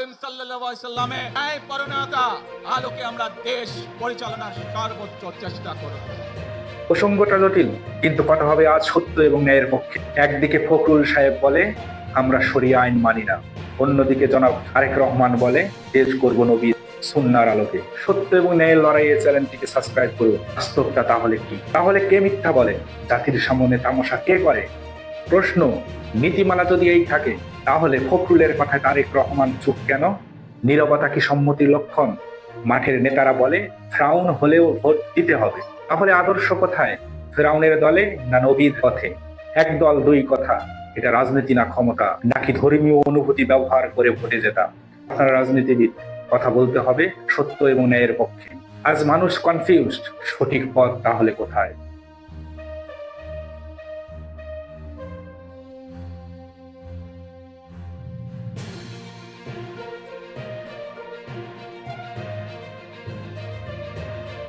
করিম সাল্লাল্লাহু আলাইহি সাল্লামের ন্যায় পরায়ণতা আলোকে আমরা দেশ পরিচালনার সর্বোচ্চ চেষ্টা করব। প্রসঙ্গটা জটিল, কিন্তু কথা হবে আজ সত্য এবং ন্যায়ের পক্ষে। একদিকে ফখরুল সাহেব বলে আমরা শরিয়া আইন মানি না, অন্যদিকে জনাব তারেক রহমান বলে দেশ করব নবী সুন্নাহর আলোকে। সত্য এবং ন্যায়ের লড়াইয়ে চ্যানেলটিকে সাবস্ক্রাইব করুন। বাস্তবটা তাহলে কি? তাহলে কে মিথ্যা বলে? জাতির সামনে তামাশা কে করে? প্রশ্ন, নীতিমালা যদি এই থাকে তাহলে ফখরুলের কথায় তারেক রহমান চুপ কেন? নীরবতা কি সম্মতির লক্ষণ? মাঠের নেতারা বলে ফ্রাউন হলেও ভোট দিতে হবে। তাহলে আদর্শ কোথায়? ফেরাউনের দলে না নবীর পথে? এক দল দুই কথা, এটা রাজনীতি না ক্ষমতা, নাকি ধর্মীয় অনুভূতি ব্যবহার করে ভোটে জেতা? আপনারা রাজনীতিবিদ, কথা বলতে হবে সত্য এবং ন্যায়ের পক্ষে। আজ মানুষ কনফিউজড, সঠিক পথ তাহলে কোথায়?